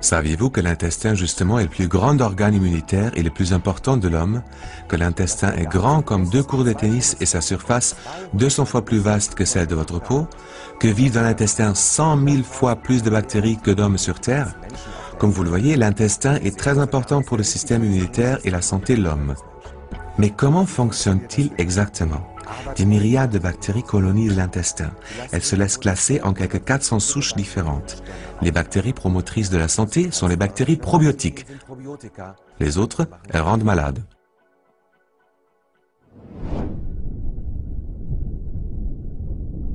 Saviez-vous que l'intestin justement est le plus grand organe immunitaire et le plus important de l'homme, que l'intestin est grand comme 2 cours de tennis et sa surface 200 fois plus vaste que celle de votre peau, que vivent dans l'intestin 100 000 fois plus de bactéries que d'hommes sur Terre? Comme vous le voyez, l'intestin est très important pour le système immunitaire et la santé de l'homme. Mais comment fonctionne-t-il exactement? Des myriades de bactéries colonisent l'intestin. Elles se laissent classer en quelques 400 souches différentes. Les bactéries promotrices de la santé sont les bactéries probiotiques. Les autres, elles rendent malades.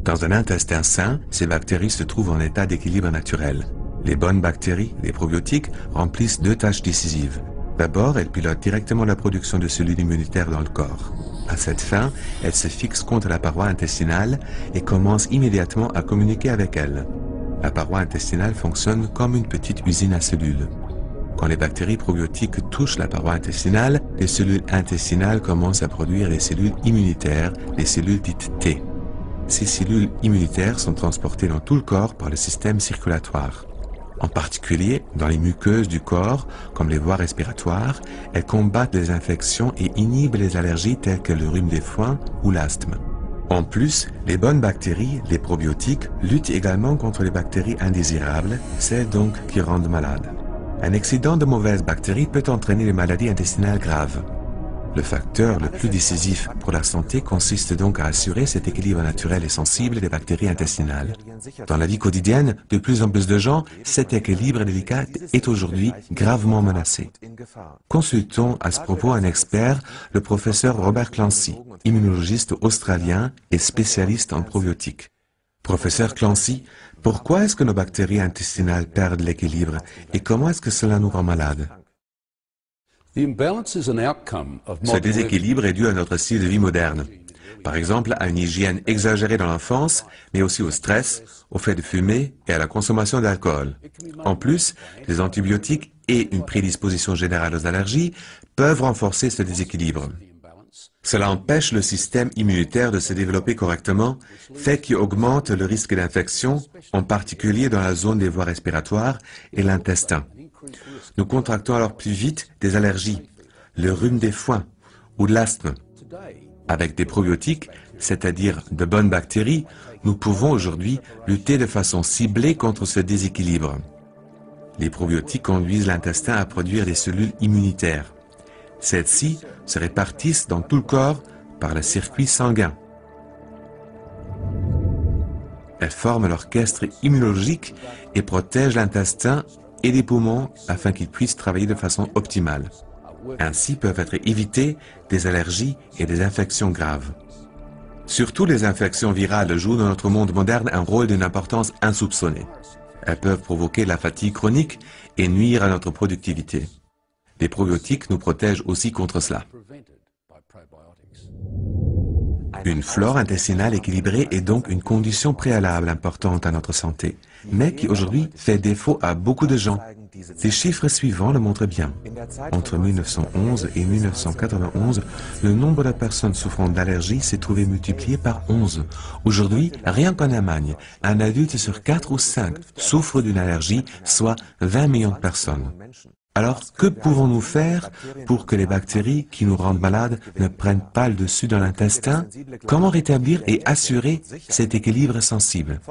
Dans un intestin sain, ces bactéries se trouvent en état d'équilibre naturel. Les bonnes bactéries, les probiotiques, remplissent 2 tâches décisives. D'abord, elles pilotent directement la production de cellules immunitaires dans le corps. À cette fin, elles se fixent contre la paroi intestinale et commencent immédiatement à communiquer avec elle. La paroi intestinale fonctionne comme une petite usine à cellules. Quand les bactéries probiotiques touchent la paroi intestinale, les cellules intestinales commencent à produire les cellules immunitaires, les cellules dites T. Ces cellules immunitaires sont transportées dans tout le corps par le système circulatoire. En particulier, dans les muqueuses du corps, comme les voies respiratoires, elles combattent les infections et inhibent les allergies telles que le rhume des foins ou l'asthme. En plus, les bonnes bactéries, les probiotiques, luttent également contre les bactéries indésirables, celles donc qui rendent malades. Un excédent de mauvaises bactéries peut entraîner des maladies intestinales graves. Le facteur le plus décisif pour la santé consiste donc à assurer cet équilibre naturel et sensible des bactéries intestinales. Dans la vie quotidienne, de plus en plus de gens, cet équilibre délicat est aujourd'hui gravement menacé. Consultons à ce propos un expert, le professeur Robert Clancy, immunologiste australien et spécialiste en probiotiques. Professeur Clancy, pourquoi est-ce que nos bactéries intestinales perdent l'équilibre et comment est-ce que cela nous rend malades? Ce déséquilibre est dû à notre style de vie moderne. Par exemple, à une hygiène exagérée dans l'enfance, mais aussi au stress, au fait de fumer et à la consommation d'alcool. En plus, les antibiotiques et une prédisposition générale aux allergies peuvent renforcer ce déséquilibre. Cela empêche le système immunitaire de se développer correctement, fait qui augmente le risque d'infection, en particulier dans la zone des voies respiratoires et l'intestin. Nous contractons alors plus vite des allergies, le rhume des foins ou de l'asthme. Avec des probiotiques, c'est-à-dire de bonnes bactéries, nous pouvons aujourd'hui lutter de façon ciblée contre ce déséquilibre. Les probiotiques conduisent l'intestin à produire des cellules immunitaires. Celles-ci se répartissent dans tout le corps par le circuit sanguin. Elles forment l'orchestre immunologique et protègent l'intestin et les poumons afin qu'ils puissent travailler de façon optimale. Ainsi peuvent être évitées des allergies et des infections graves. Surtout les infections virales jouent dans notre monde moderne un rôle d'une importance insoupçonnée. Elles peuvent provoquer la fatigue chronique et nuire à notre productivité. Les probiotiques nous protègent aussi contre cela. Une flore intestinale équilibrée est donc une condition préalable importante à notre santé, mais qui aujourd'hui fait défaut à beaucoup de gens. Les chiffres suivants le montrent bien. Entre 1911 et 1991, le nombre de personnes souffrant d'allergies s'est trouvé multiplié par 11. Aujourd'hui, rien qu'en Allemagne, un adulte sur 4 ou 5 souffre d'une allergie, soit 20 millions de personnes. Alors, que pouvons-nous faire pour que les bactéries qui nous rendent malades ne prennent pas le dessus dans l'intestin? Comment rétablir et assurer cet équilibre sensible?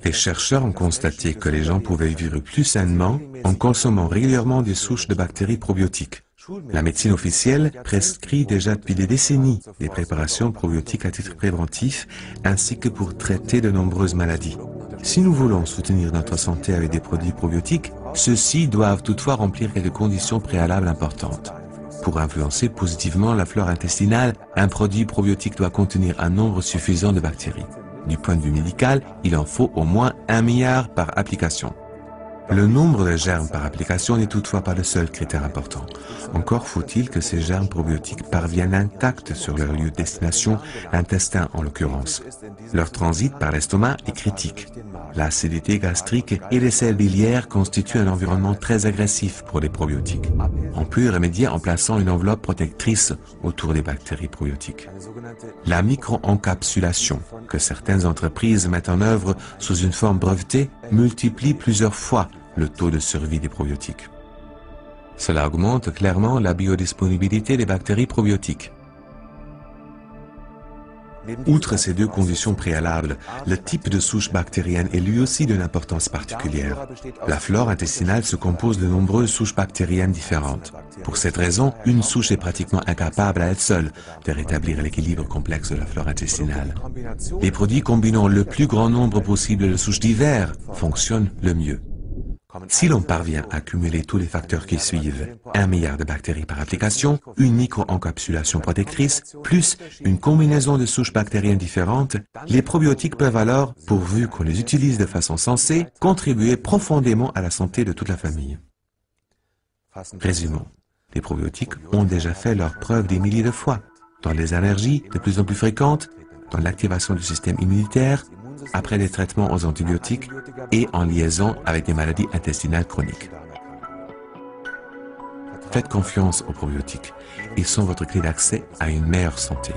Les chercheurs ont constaté que les gens pouvaient vivre plus sainement en consommant régulièrement des souches de bactéries probiotiques. La médecine officielle prescrit déjà depuis des décennies des préparations probiotiques à titre préventif ainsi que pour traiter de nombreuses maladies. Si nous voulons soutenir notre santé avec des produits probiotiques, ceux-ci doivent toutefois remplir quelques conditions préalables importantes. Pour influencer positivement la flore intestinale, un produit probiotique doit contenir un nombre suffisant de bactéries. Du point de vue médical, il en faut au moins 1 milliard par application. Le nombre de germes par application n'est toutefois pas le seul critère important. Encore faut-il que ces germes probiotiques parviennent intacts sur leur lieu de destination, l'intestin en l'occurrence. Leur transit par l'estomac est critique. L'acidité gastrique et les sels biliaires constituent un environnement très agressif pour les probiotiques. On peut y remédier en plaçant une enveloppe protectrice autour des bactéries probiotiques. La micro-encapsulation, que certaines entreprises mettent en œuvre sous une forme brevetée, multiplie plusieurs fois le taux de survie des probiotiques. Cela augmente clairement la biodisponibilité des bactéries probiotiques. Outre ces deux conditions préalables, le type de souche bactérienne est lui aussi d'une importance particulière. La flore intestinale se compose de nombreuses souches bactériennes différentes. Pour cette raison, une souche est pratiquement incapable à elle seule de rétablir l'équilibre complexe de la flore intestinale. Les produits combinant le plus grand nombre possible de souches diverses fonctionnent le mieux. Si l'on parvient à cumuler tous les facteurs qui suivent, 1 milliard de bactéries par application, une micro-encapsulation protectrice, plus une combinaison de souches bactériennes différentes, les probiotiques peuvent alors, pourvu qu'on les utilise de façon sensée, contribuer profondément à la santé de toute la famille. Résumons. Les probiotiques ont déjà fait leurs preuves des milliers de fois, dans les allergies de plus en plus fréquentes, dans l'activation du système immunitaire, après des traitements aux antibiotiques et en liaison avec des maladies intestinales chroniques. Faites confiance aux probiotiques. Ils sont votre clé d'accès à une meilleure santé.